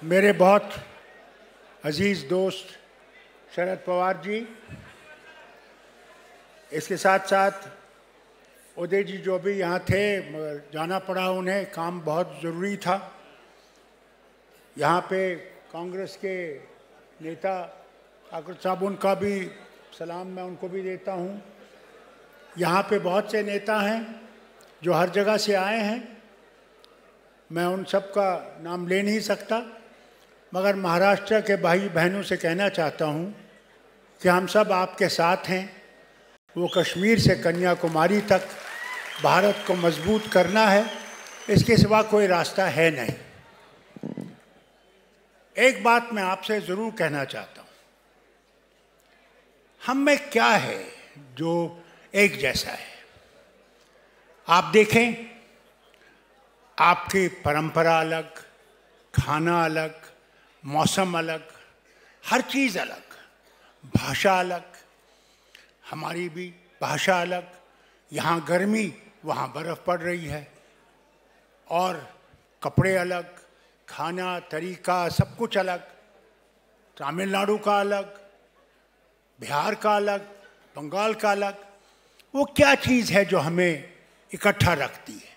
मेरे बहुत अजीज दोस्त शरद पवार जी, इसके साथ साथ उदय जी जो भी यहाँ थे, मगर जाना पड़ा उन्हें, काम बहुत ज़रूरी था। यहाँ पे कांग्रेस के नेता ठाकुर साहब, उनका भी सलाम मैं उनको भी देता हूँ। यहाँ पे बहुत से नेता हैं जो हर जगह से आए हैं, मैं उन सब का नाम ले नहीं सकता, मगर महाराष्ट्र के भाई बहनों से कहना चाहता हूँ कि हम सब आपके साथ हैं। वो कश्मीर से कन्याकुमारी तक भारत को मजबूत करना है, इसके सिवा कोई रास्ता है नहीं। एक बात मैं आपसे ज़रूर कहना चाहता हूँ, हम में क्या है जो एक जैसा है। आप देखें, आपकी परंपरा अलग, खाना अलग, मौसम अलग, हर चीज़ अलग, भाषा अलग, हमारी भी भाषा अलग। यहाँ गर्मी, वहाँ बर्फ़ पड़ रही है, और कपड़े अलग, खाना तरीका सब कुछ अलग। तमिलनाडु का अलग, बिहार का अलग, बंगाल का अलग। वो क्या चीज़ है जो हमें इकट्ठा रखती है?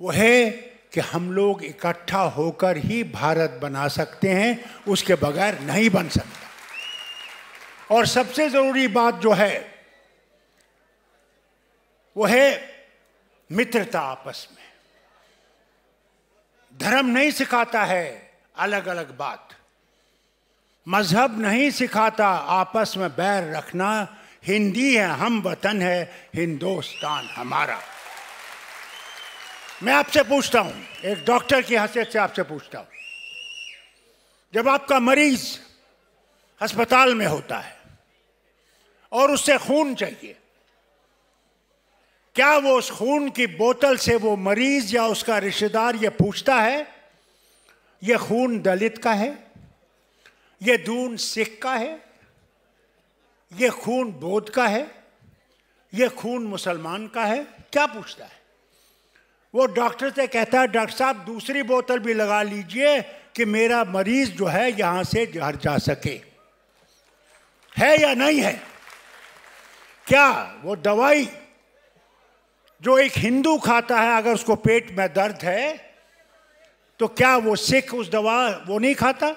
वो है कि हम लोग इकट्ठा होकर ही भारत बना सकते हैं, उसके बगैर नहीं बन सकता। और सबसे ज़रूरी बात जो है वो है मित्रता आपस में। धर्म नहीं सिखाता है अलग अलग बात, मजहब नहीं सिखाता आपस में बैर रखना। हिंदी है हम वतन है, हिंदुस्तान हमारा। मैं आपसे पूछता हूं, एक डॉक्टर की हैसियत से आपसे पूछता हूं, जब आपका मरीज अस्पताल में होता है और उससे खून चाहिए, क्या वो उस खून की बोतल से वो मरीज या उसका रिश्तेदार ये पूछता है ये खून दलित का है, ये खून सिख का है, ये खून बौद्ध का है, ये खून मुसलमान का है? क्या पूछता है? वो डॉक्टर से कहता है, डॉक्टर साहब दूसरी बोतल भी लगा लीजिए कि मेरा मरीज जो है यहां से घर जा सके। है या नहीं है? क्या वो दवाई जो एक हिंदू खाता है, अगर उसको पेट में दर्द है, तो क्या वो सिख उस दवा वो नहीं खाता?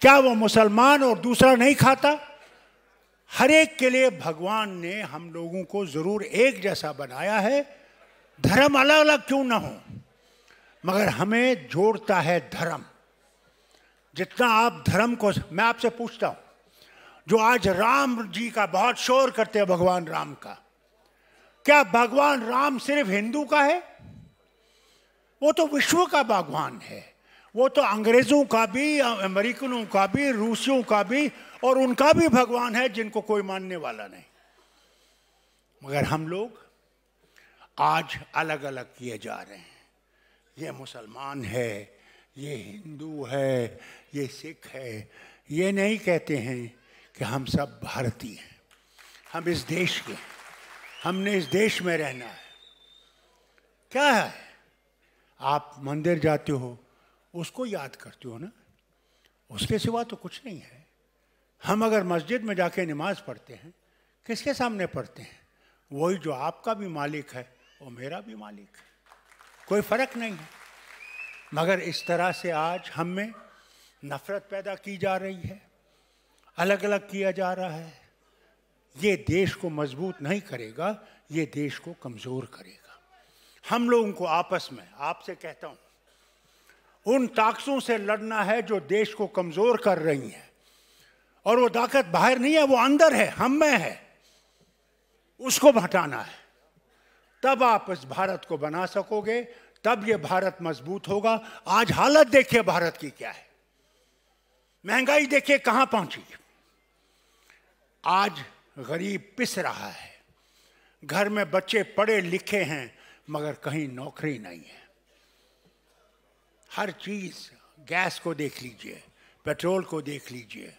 क्या वो मुसलमान और दूसरा नहीं खाता? हर एक के लिए भगवान ने हम लोगों को जरूर एक जैसा बनाया है। धर्म अलग अलग क्यों ना हो, मगर हमें जोड़ता है धर्म। जितना आप धर्म को, मैं आपसे पूछता हूं, जो आज राम जी का बहुत शोर करते हैं, भगवान राम का, क्या भगवान राम सिर्फ हिंदू का है? वो तो विश्व का भगवान है। वो तो अंग्रेजों का भी, अमेरिकनों का भी, रूसियों का भी, और उनका भी भगवान है जिनको कोई मानने वाला नहीं। मगर हम लोग आज अलग अलग किए जा रहे हैं। ये मुसलमान है, ये हिंदू है, ये सिख है। ये नहीं कहते हैं कि हम सब भारतीय हैं, हम इस देश के हैं, हमने इस देश में रहना है। क्या है? आप मंदिर जाते हो, उसको याद करते हो ना, उसके सिवा तो कुछ नहीं है। हम अगर मस्जिद में जाके नमाज पढ़ते हैं, किसके सामने पढ़ते हैं? वही जो आपका भी मालिक है, वो मेरा भी मालिक है, कोई फर्क नहीं है। मगर इस तरह से आज हम में नफरत पैदा की जा रही है, अलग अलग किया जा रहा है। ये देश को मजबूत नहीं करेगा, ये देश को कमज़ोर करेगा। हम लोगों को आपस में, आपसे कहता हूँ, उन ताकतों से लड़ना है जो देश को कमज़ोर कर रही हैं। और वो ताकत बाहर नहीं है, वो अंदर है, हम में है। उसको हटाना है, तब आप इस भारत को बना सकोगे, तब ये भारत मजबूत होगा। आज हालत देखिए भारत की क्या है, महंगाई देखिए कहां पहुंची। आज गरीब पिस रहा है, घर में बच्चे पढ़े लिखे हैं मगर कहीं नौकरी नहीं है। हर चीज, गैस को देख लीजिए, पेट्रोल को देख लीजिए,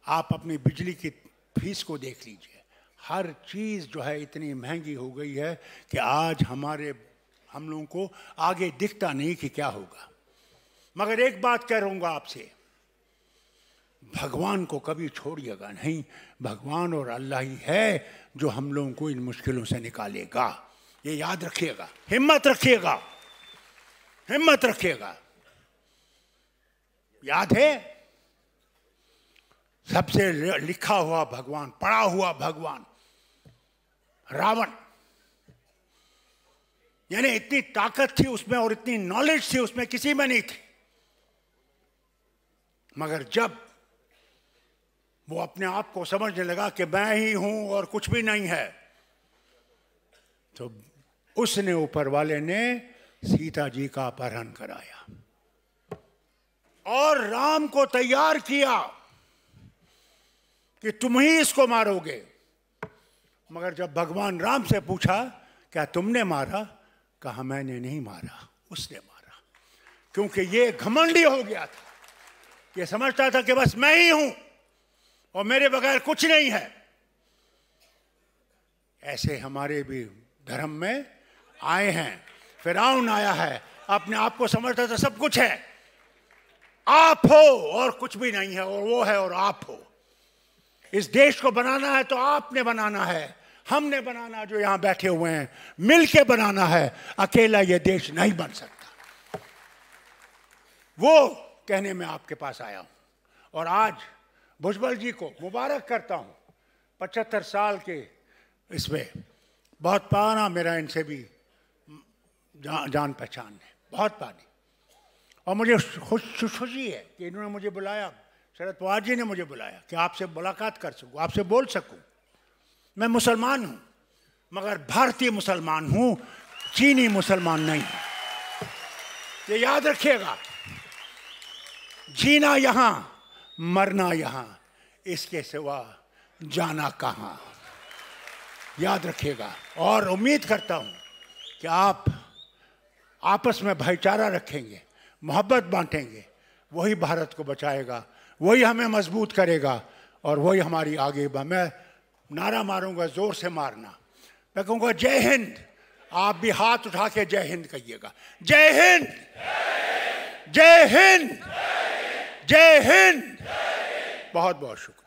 आप अपनी बिजली की फीस को देख लीजिए। हर चीज़ जो है इतनी महंगी हो गई है कि आज हम लोगों को आगे दिखता नहीं कि क्या होगा। मगर एक बात कह रहूंगा आपसे, भगवान को कभी छोड़िएगा नहीं। भगवान और अल्लाह ही है जो हम लोगों को इन मुश्किलों से निकालेगा। ये याद रखिएगा, हिम्मत रखिएगा, हिम्मत रखिएगा। याद है सबसे लिखा हुआ भगवान, पढ़ा हुआ भगवान रावण, यानी इतनी ताकत थी उसमें और इतनी नॉलेज थी उसमें किसी में नहीं थी। मगर जब वो अपने आप को समझने लगा कि मैं ही हूं और कुछ भी नहीं है, तो उसने ऊपर वाले ने सीता जी का अपहरण कराया और राम को तैयार किया कि तुम ही इसको मारोगे। मगर जब भगवान राम से पूछा क्या तुमने मारा, कहा मैंने नहीं मारा, उसने मारा। क्योंकि ये घमंडी हो गया था, ये समझता था कि बस मैं ही हूं और मेरे बगैर कुछ नहीं है। ऐसे हमारे भी धर्म में आए हैं। फिरौन आया है, अपने आप को समझता था सब कुछ है, आप हो और कुछ भी नहीं है, और वो है और आप हो। इस देश को बनाना है तो आपने बनाना है, हमने बनाना, जो यहां बैठे हुए हैं मिलके बनाना है। अकेला ये देश नहीं बन सकता। वो कहने में आपके पास आया हूं और आज भुजबल जी को मुबारक करता हूं 75 साल के इसमें। बहुत पुराना मेरा इनसे भी जान पहचान है, बहुत पुरानी। और मुझे खुशी है कि इन्होंने मुझे बुलाया, शरद पवार जी ने मुझे बुलाया कि आपसे मुलाकात कर सकूं, आपसे बोल सकूं। मैं मुसलमान हूं, मगर भारतीय मुसलमान हूं, चीनी मुसलमान नहीं। ये याद रखिएगा, जीना यहां, मरना यहां, इसके सिवा जाना कहां। याद रखिएगा। और उम्मीद करता हूं कि आप आपस में भाईचारा रखेंगे, मोहब्बत बांटेंगे, वही भारत को बचाएगा, वही हमें मजबूत करेगा और वही हमारी आगे। मैं नारा मारूंगा, जोर से मारना। मैं कहूँगा जय हिंद, आप भी हाथ उठा के जय हिंद कहिएगा। जय हिंद, जय हिंद, जय हिंद। बहुत बहुत शुक्रिया।